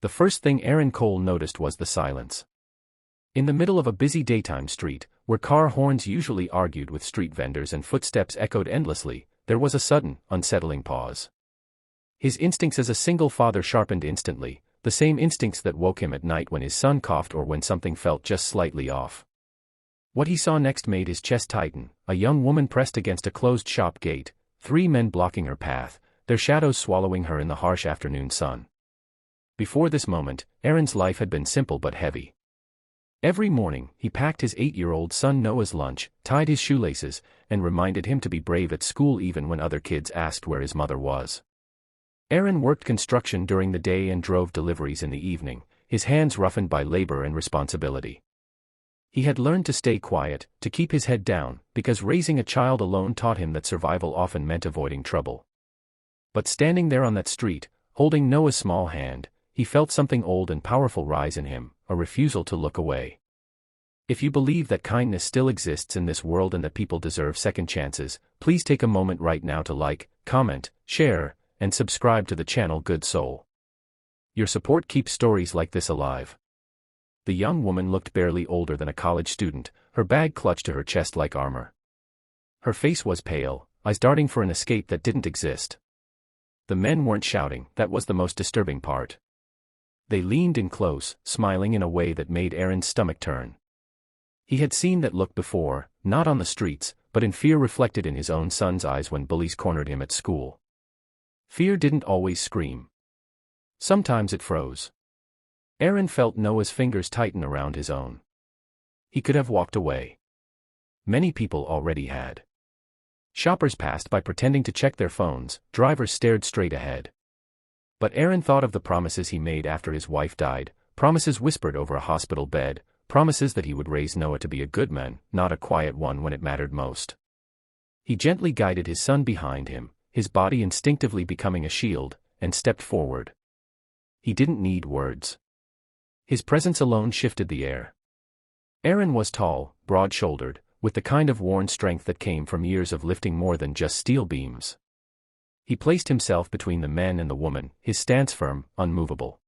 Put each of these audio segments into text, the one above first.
The first thing Aaron Cole noticed was the silence. In the middle of a busy daytime street, where car horns usually argued with street vendors and footsteps echoed endlessly, there was a sudden, unsettling pause. His instincts as a single father sharpened instantly, the same instincts that woke him at night when his son coughed or when something felt just slightly off. What he saw next made his chest tighten: a young woman pressed against a closed shop gate, 3 men blocking her path, their shadows swallowing her in the harsh afternoon sun. Before this moment, Aaron's life had been simple but heavy. Every morning, he packed his 8-year-old son Noah's lunch, tied his shoelaces, and reminded him to be brave at school even when other kids asked where his mother was. Aaron worked construction during the day and drove deliveries in the evening, his hands roughened by labor and responsibility. He had learned to stay quiet, to keep his head down, because raising a child alone taught him that survival often meant avoiding trouble. But standing there on that street, holding Noah's small hand, he felt something old and powerful rise in him, a refusal to look away. If you believe that kindness still exists in this world and that people deserve second chances, please take a moment right now to like, comment, share, and subscribe to the channel Good Soul. Your support keeps stories like this alive. The young woman looked barely older than a college student, her bag clutched to her chest like armor. Her face was pale, eyes darting for an escape that didn't exist. The men weren't shouting, that was the most disturbing part. They leaned in close, smiling in a way that made Aaron's stomach turn. He had seen that look before, not on the streets, but in fear reflected in his own son's eyes when bullies cornered him at school. Fear didn't always scream. Sometimes it froze. Aaron felt Noah's fingers tighten around his own. He could have walked away. Many people already had. Shoppers passed by pretending to check their phones, drivers stared straight ahead. But Aaron thought of the promises he made after his wife died, promises whispered over a hospital bed, promises that he would raise Noah to be a good man, not a quiet one when it mattered most. He gently guided his son behind him, his body instinctively becoming a shield, and stepped forward. He didn't need words. His presence alone shifted the air. Aaron was tall, broad-shouldered, with the kind of worn strength that came from years of lifting more than just steel beams. He placed himself between the men and the woman, his stance firm, unmovable.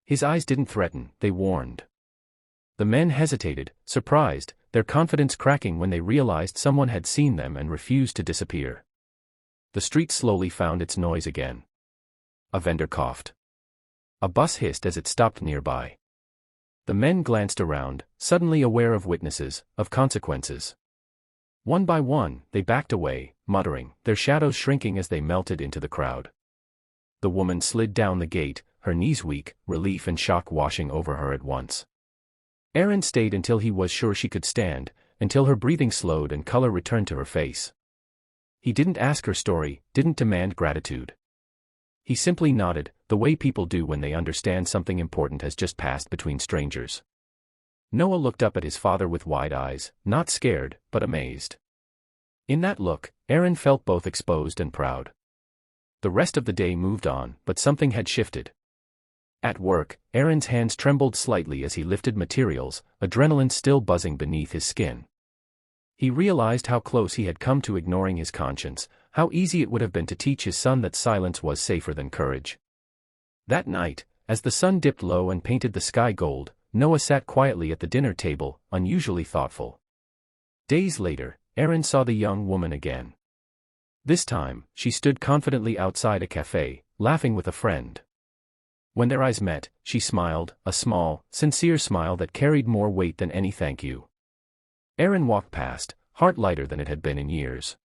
His eyes didn't threaten, they warned. The men hesitated, surprised, their confidence cracking when they realized someone had seen them and refused to disappear. The street slowly found its noise again. A vendor coughed. A bus hissed as it stopped nearby. The men glanced around, suddenly aware of witnesses, of consequences. One by one, they backed away, muttering, their shadows shrinking as they melted into the crowd. The woman slid down the gate, her knees weak, relief and shock washing over her at once. Aaron stayed until he was sure she could stand, until her breathing slowed and color returned to her face. He didn't ask her story, didn't demand gratitude. He simply nodded, the way people do when they understand something important has just passed between strangers. Noah looked up at his father with wide eyes, not scared, but amazed. In that look, Aaron felt both exposed and proud. The rest of the day moved on, but something had shifted. At work, Aaron's hands trembled slightly as he lifted materials, adrenaline still buzzing beneath his skin. He realized how close he had come to ignoring his conscience, how easy it would have been to teach his son that silence was safer than courage. That night, as the sun dipped low and painted the sky gold, Noah sat quietly at the dinner table, unusually thoughtful. Days later, Aaron saw the young woman again. This time, she stood confidently outside a cafe, laughing with a friend. When their eyes met, she smiled, a small, sincere smile that carried more weight than any thank you. Aaron walked past, heart lighter than it had been in years.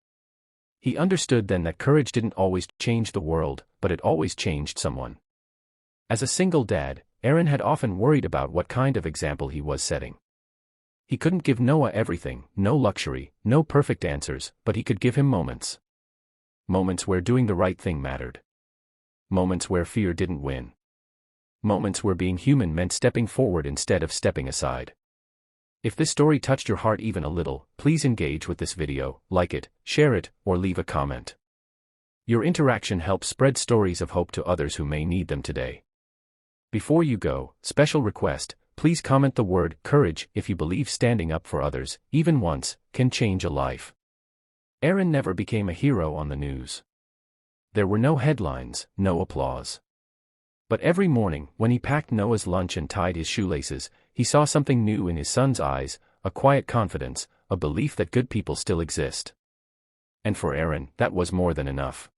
He understood then that courage didn't always change the world, but it always changed someone. As a single dad, Aaron had often worried about what kind of example he was setting. He couldn't give Noah everything, no luxury, no perfect answers, but he could give him moments. Moments where doing the right thing mattered. Moments where fear didn't win. Moments where being human meant stepping forward instead of stepping aside. If this story touched your heart even a little, please engage with this video, like it, share it, or leave a comment. Your interaction helps spread stories of hope to others who may need them today. Before you go, special request, please comment the word courage if you believe standing up for others, even once, can change a life. Aaron never became a hero on the news. There were no headlines, no applause. But every morning, when he packed Noah's lunch and tied his shoelaces, he saw something new in his son's eyes, a quiet confidence, a belief that good people still exist. And for Aaron, that was more than enough.